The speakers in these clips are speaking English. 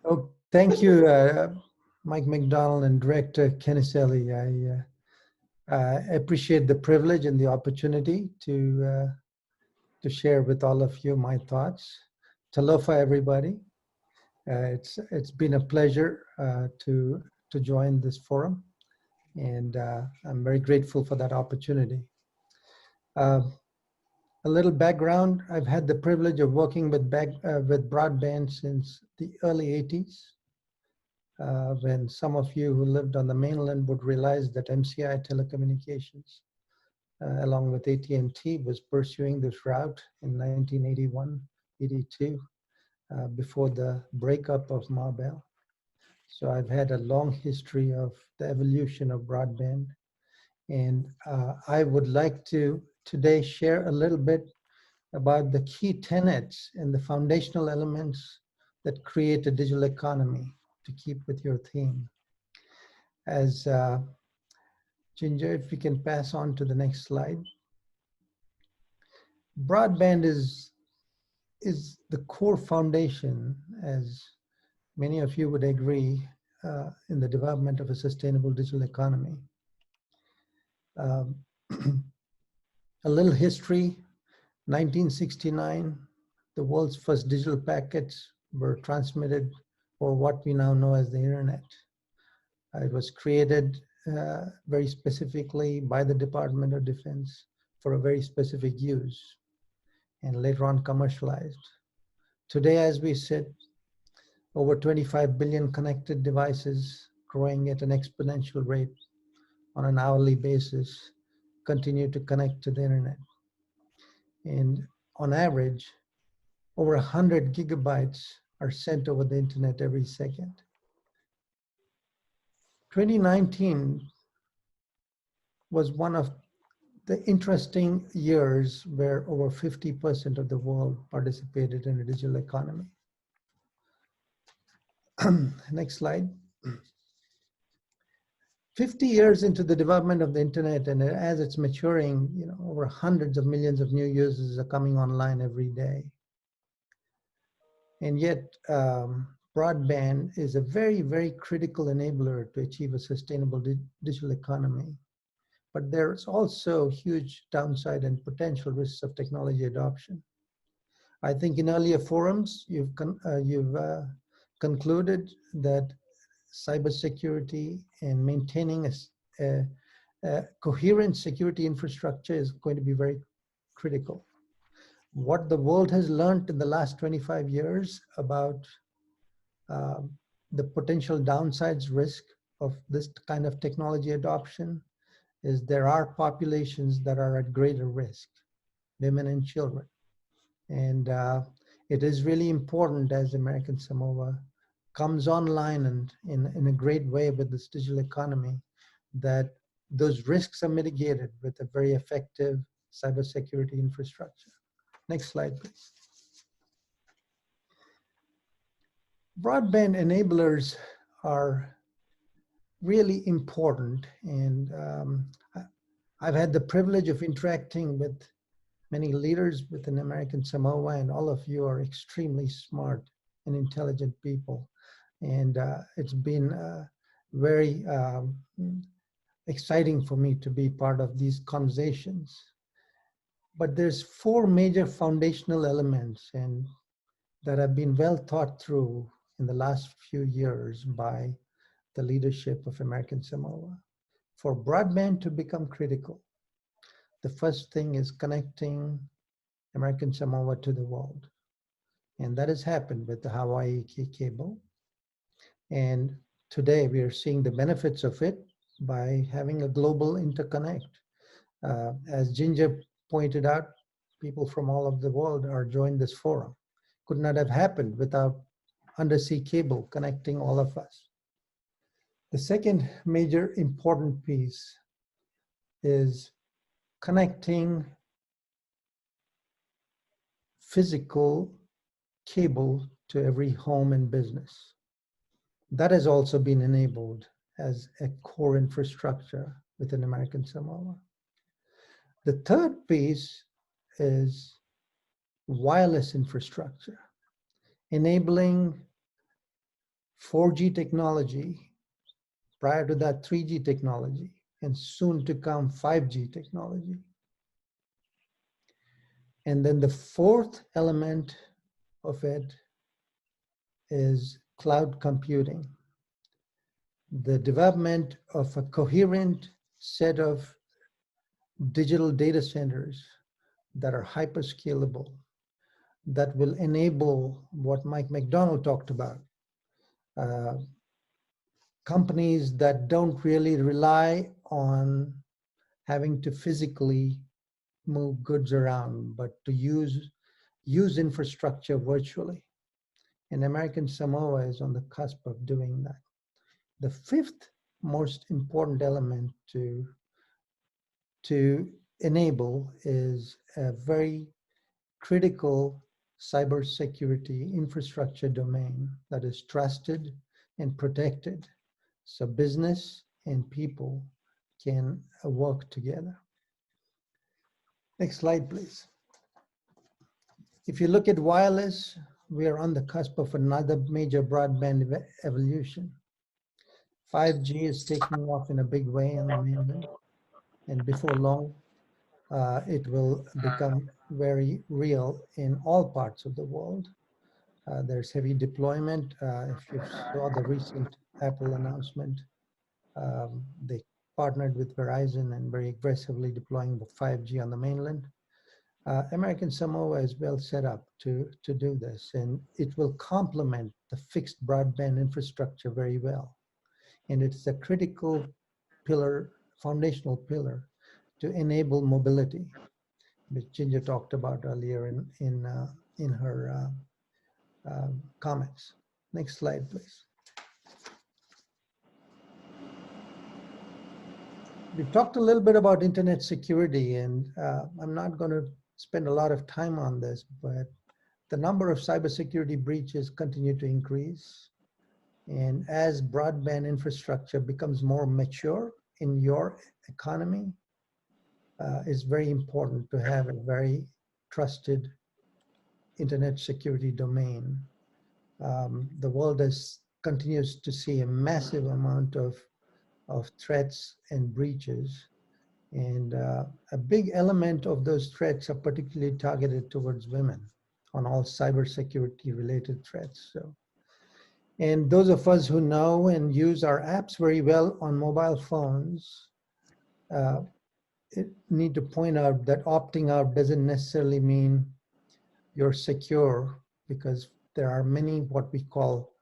Oh, thank you, Mike McDonald and Director Kenneselli. I appreciate the privilege and the opportunity to share with all of you my thoughts. Talofa, everybody. It's been a pleasure to join this forum, and I'm very grateful for that opportunity. A little background: I've had the privilege of working with broadband since the early '80s. When some of you who lived on the mainland would realize that MCI Telecommunications, along with AT&T, was pursuing this route in 1981, 82, before the breakup of Marbell. So I've had a long history of the evolution of broadband. And I would like to today share a little bit about the key tenets and the foundational elements that create a digital economy, to keep with your theme. As Ginger, if we can pass on to the next slide. Broadband is the core foundation, as many of you would agree, in the development of a sustainable digital economy. A little history: 1969, the world's first digital packets were transmitted over what we now know as the internet. It was created very specifically by the Department of Defense for a very specific use, and later on commercialized. Today, as we sit, over 25 billion connected devices, growing at an exponential rate on an hourly basis, continue to connect to the internet. And on average, over 100 gigabytes are sent over the internet every second. 2019 was one of the interesting years where over 50% of the world participated in a digital economy. Next slide. 50 years into the development of the internet, and as it's maturing, over hundreds of millions of new users are coming online every day. And yet, broadband is a very, very critical enabler to achieve a sustainable digital economy. But there's also huge downside and potential risks of technology adoption. I think in earlier forums, you've concluded that cybersecurity and maintaining a coherent security infrastructure is going to be very critical. What the world has learned in the last 25 years about the potential downsides risk of this kind of technology adoption is there are populations that are at greater risk, women and children. And it is really important, as American Samoa comes online and in a great way with this digital economy, that those risks are mitigated with a very effective cybersecurity infrastructure. Next slide, please. Broadband enablers are really important, and I've had the privilege of interacting with many leaders within American Samoa, and all of you are extremely smart and intelligent people. And it's been very exciting for me to be part of these conversations. But there's 4 major foundational elements and that have been well thought through in the last few years by the leadership of American Samoa. For broadband to become critical, the first thing is connecting American Samoa to the world. And that has happened with the Hawaii cable. And today we are seeing the benefits of it by having a global interconnect. As Ginger pointed out, people from all over the world are joining this forum. Could not have happened without undersea cable connecting all of us. The second major important piece is connecting physical cable to every home and business. That has also been enabled as a core infrastructure within American Samoa. The third piece is wireless infrastructure. enabling 4G technology, prior to that 3G technology, and soon to come 5G technology. And then the fourth element of it is cloud computing. The development of a coherent set of digital data centers that are hyperscalable, that will enable what Mike McDonald talked about, companies that don't really rely on having to physically move goods around, but to use infrastructure virtually. And American Samoa is on the cusp of doing that. The fifth most important element to enable is a very critical cybersecurity infrastructure domain that is trusted and protected, so business and people can work together. Next slide, please. If you look at wireless, we are on the cusp of another major broadband evolution. 5G is taking off in a big way on the mainland, and before long, it will become very real in all parts of the world. There's heavy deployment. If you saw the recent Apple announcement, they partnered with Verizon and very aggressively deploying the 5G on the mainland. American Samoa is well set up to do this, and it will complement the fixed broadband infrastructure very well. And it's a critical pillar, foundational pillar to enable mobility, which Ginger talked about earlier in her comments. Next slide, please. We've talked a little bit about internet security, and I'm not going to spend a lot of time on this, but the number of cybersecurity breaches continue to increase. And as broadband infrastructure becomes more mature in your economy, it's very important to have a very trusted internet security domain. The world continues to see a massive amount of threats and breaches. And a big element of those threats are particularly targeted towards women on all cybersecurity related threats. So, and those of us who know and use our apps very well on mobile phones need to point out that opting out doesn't necessarily mean you're secure, because there are many what we call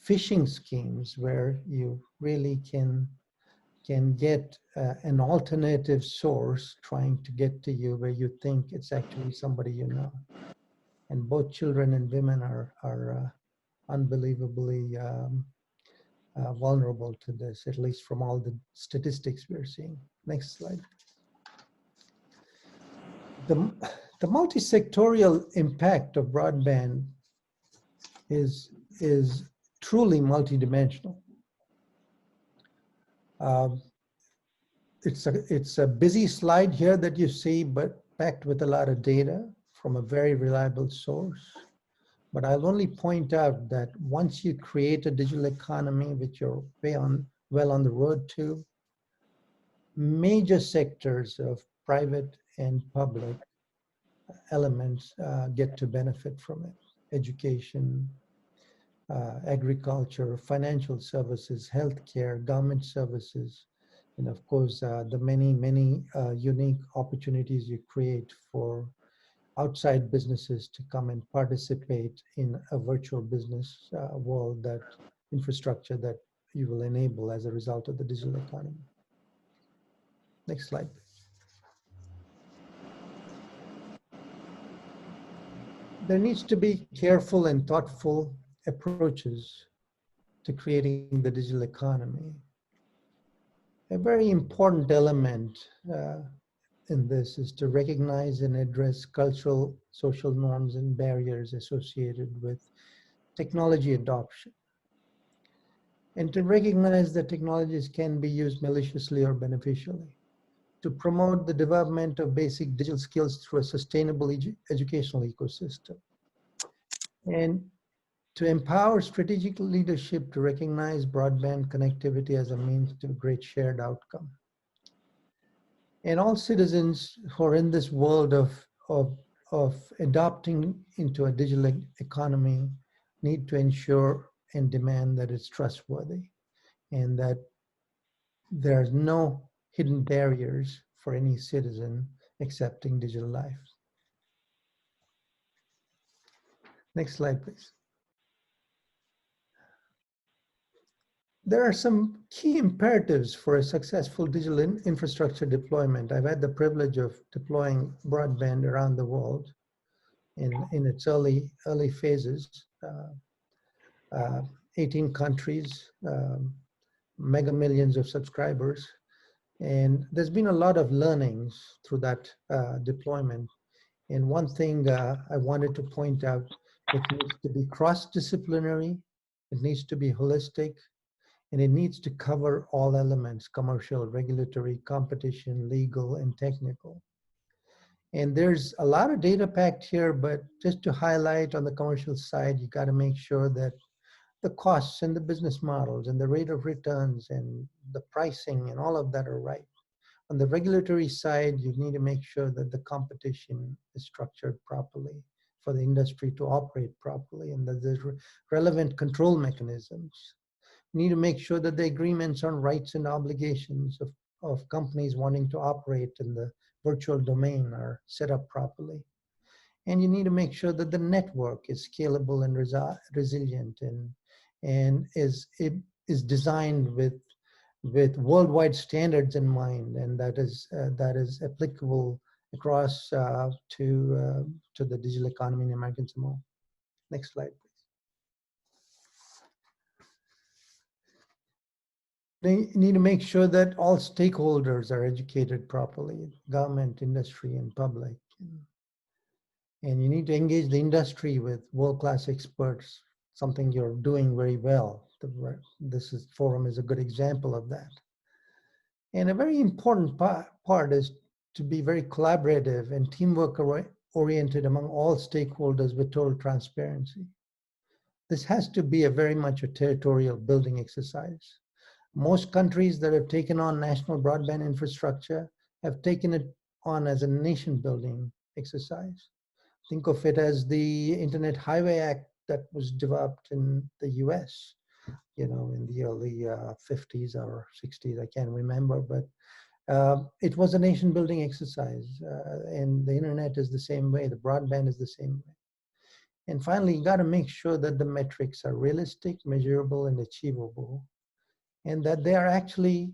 phishing schemes where you really can get an alternative source trying to get to you where you think it's actually somebody you know. And both children and women are unbelievably vulnerable to this, at least from all the statistics we're seeing. Next slide. The multisectorial impact of broadband is truly multidimensional. It's a busy slide here that you see, but packed with a lot of data from a very reliable source. But I'll only point out that once you create a digital economy, which you're well on the road to, major sectors of private and public elements get to benefit from it. Education, agriculture, financial services, healthcare, government services, and of course, the many unique opportunities you create for outside businesses to come and participate in a virtual business world, that infrastructure that you will enable as a result of the digital economy. Next slide. There needs to be careful and thoughtful approaches to creating the digital economy. A very important element in this is to recognize and address cultural, social norms and barriers associated with technology adoption. And to recognize that technologies can be used maliciously or beneficially. To promote the development of basic digital skills through a sustainable educational ecosystem. And to empower strategic leadership to recognize broadband connectivity as a means to a great shared outcome. And all citizens who are in this world of adopting into a digital economy need to ensure and demand that it's trustworthy and that there's no hidden barriers for any citizen accepting digital life. Next slide, please. There are some key imperatives for a successful digital infrastructure deployment. I've had the privilege of deploying broadband around the world in its early phases, 18 countries, mega millions of subscribers. And there's been a lot of learnings through that deployment. And one thing I wanted to point out, it needs to be cross-disciplinary, it needs to be holistic, and it needs to cover all elements: commercial, regulatory, competition, legal, and technical. And there's a lot of data packed here, but just to highlight on the commercial side, you got to make sure that the costs and the business models and the rate of returns and the pricing and all of that are right. On the regulatory side, you need to make sure that the competition is structured properly for the industry to operate properly and that there's relevant control mechanisms. You need to make sure that the agreements on rights and obligations of companies wanting to operate in the virtual domain are set up properly. And you need to make sure that the network is scalable and resilient and is designed with worldwide standards in mind, and that is applicable across to the digital economy in American Samoa. Next slide, please. They need to make sure that all stakeholders are educated properly, government, industry, and public. And you need to engage the industry with world-class experts, something you're doing very well. This forum is a good example of that. And a very important part is to be very collaborative and teamwork oriented among all stakeholders with total transparency. This has to be very much a territorial building exercise. Most countries that have taken on national broadband infrastructure have taken it on as a nation building exercise. Think of it as the Internet Highway Act that was developed in the US, in the early 50s or 60s, I can't remember, but it was a nation building exercise. And the internet is the same way, the broadband is the same way. And finally, you gotta make sure that the metrics are realistic, measurable, and achievable, and that they are actually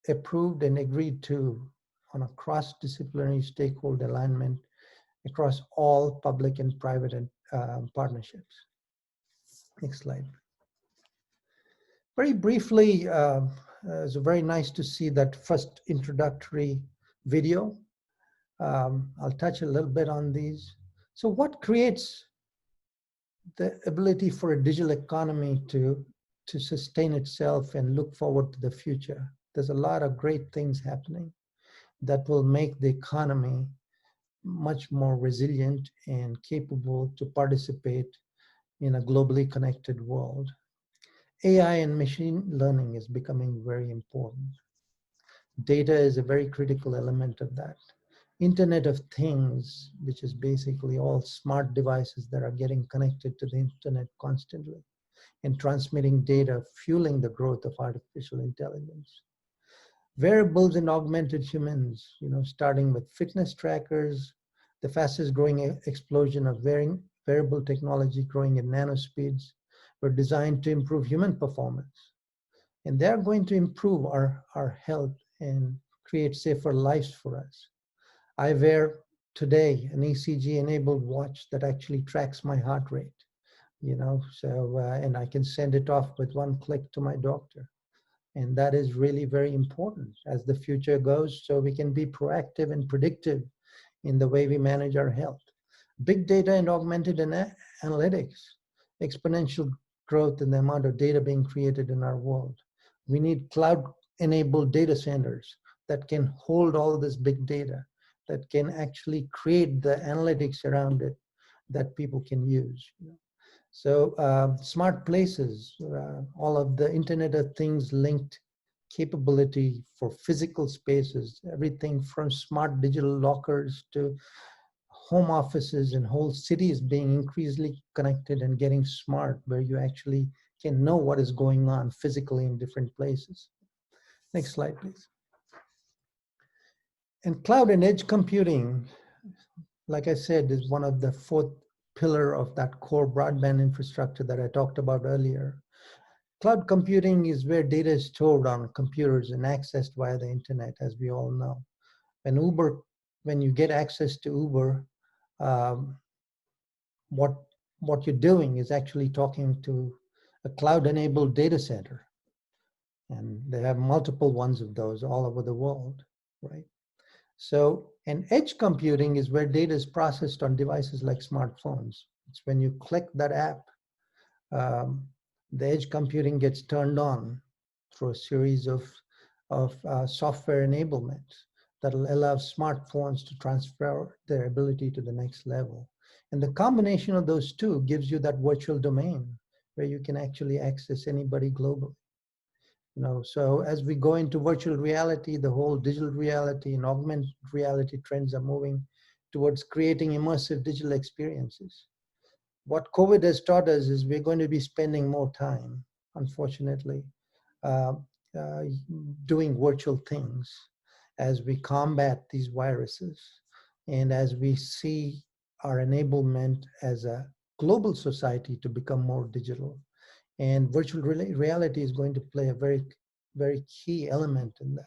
approved and agreed to on a cross-disciplinary stakeholder alignment across all public and private partnerships. Next slide. Very briefly, it's very nice to see that first introductory video. I'll touch a little bit on these. So what creates the ability for a digital economy to sustain itself and look forward to the future? There's a lot of great things happening that will make the economy much more resilient and capable to participate in a globally connected world. AI and machine learning is becoming very important. Data is a very critical element of that. Internet of Things, which is basically all smart devices that are getting connected to the internet constantly and transmitting data, fueling the growth of artificial intelligence. Wearables and augmented humans, starting with fitness trackers, the fastest growing explosion of wearable technology growing at nanospeeds, were designed to improve human performance. And they're going to improve our health and create safer lives for us. I wear today an ECG-enabled watch that actually tracks my heart rate, and I can send it off with one click to my doctor. And that is really very important as the future goes, so we can be proactive and predictive in the way we manage our health. Big data and augmented analytics, exponential growth in the amount of data being created in our world. We need cloud-enabled data centers that can hold all this big data, that can actually create the analytics around it that people can use. So smart places, all of the Internet of Things linked capability for physical spaces, everything from smart digital lockers to home offices and whole cities being increasingly connected and getting smart, where you actually can know what is going on physically in different places. Next slide, please. And cloud and edge computing, like I said, is one of the fourth pillar of that core broadband infrastructure that I talked about earlier. Cloud computing is where data is stored on computers and accessed via the internet, as we all know. When you get access to Uber, um, what you're doing is actually talking to a cloud-enabled data center, and they have multiple ones of those all over the world, right? So, and edge computing is where data is processed on devices like smartphones. It's when you click that app, um, the edge computing gets turned on through a series of software enablement that will allow smartphones to transfer their ability to the next level. And the combination of those two gives you that virtual domain where you can actually access anybody globally. You know, so as we go into virtual reality, the whole digital reality and augmented reality trends are moving towards creating immersive digital experiences. What COVID has taught us is we're going to be spending more time, unfortunately, uh, uh, doing virtual things as we combat these viruses and as we see our enablement as a global society to become more digital. And virtual reality is going to play a very, very key element in that.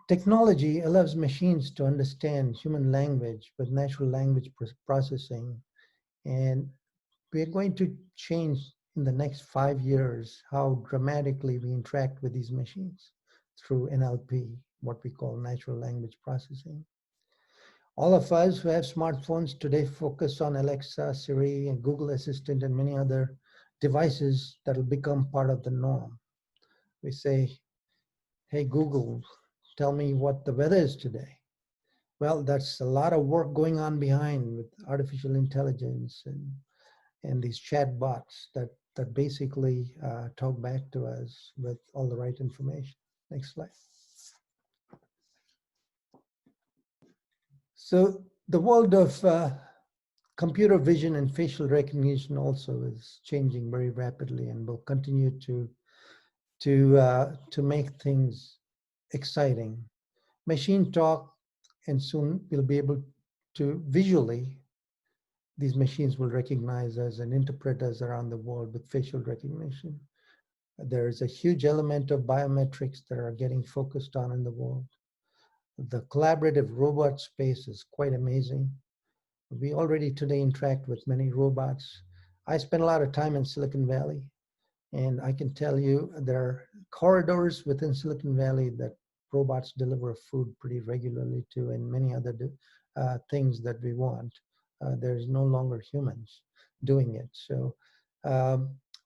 Technology allows machines to understand human language with natural language processing. And we're going to change in the next 5 years how dramatically we interact with these machines through NLP, what we call natural language processing. All of us who have smartphones today focus on Alexa, Siri, and Google Assistant, and many other devices that will become part of the norm. We say, hey, Google, tell me what the weather is today. Well, that's a lot of work going on behind with artificial intelligence and these chat bots that basically talk back to us with all the right information. Next slide. So the world of computer vision and facial recognition also is changing very rapidly and will continue to make things exciting. Machine talk, and soon we'll be able to visually, these machines will recognize us and interpret us around the world with facial recognition. There is a huge element of biometrics that are getting focused on in the world. The collaborative robot space is quite amazing. We already today interact with many robots. I spend a lot of time in Silicon Valley, and I can tell you there are corridors within Silicon Valley that robots deliver food pretty regularly to, and many other things that we want. There's no longer humans doing it. So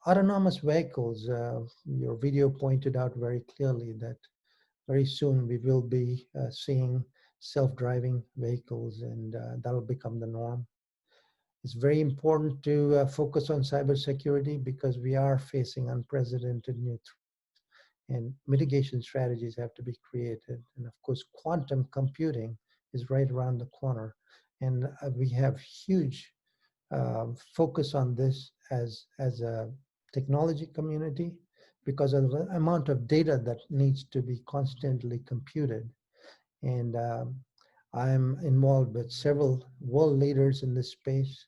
autonomous vehicles, your video pointed out very clearly that very soon we will be seeing self-driving vehicles, and that'll become the norm. It's very important to focus on cybersecurity because we are facing unprecedented new threats, and mitigation strategies have to be created. And of course, quantum computing is right around the corner. And we have huge focus on this as a technology community because of the amount of data that needs to be constantly computed. And I'm involved with several world leaders in this space.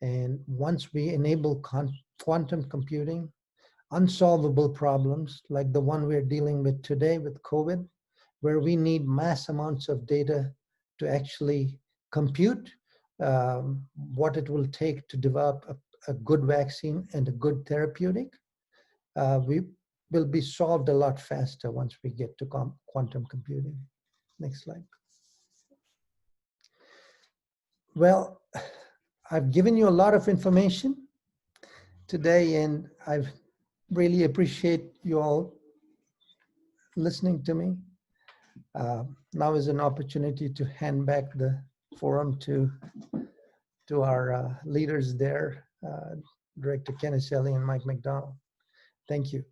And once we enable quantum computing, unsolvable problems like the one we're dealing with today with COVID, where we need mass amounts of data to actually compute what it will take to develop a good vaccine and a good therapeutic, we will be solved a lot faster once we get to quantum computing. Next slide. Well, I've given you a lot of information today, and I really appreciate you all listening to me. Now is an opportunity to hand back the forum to our leaders there. Director Kenneth Shelley and Mike McDonald. Thank you.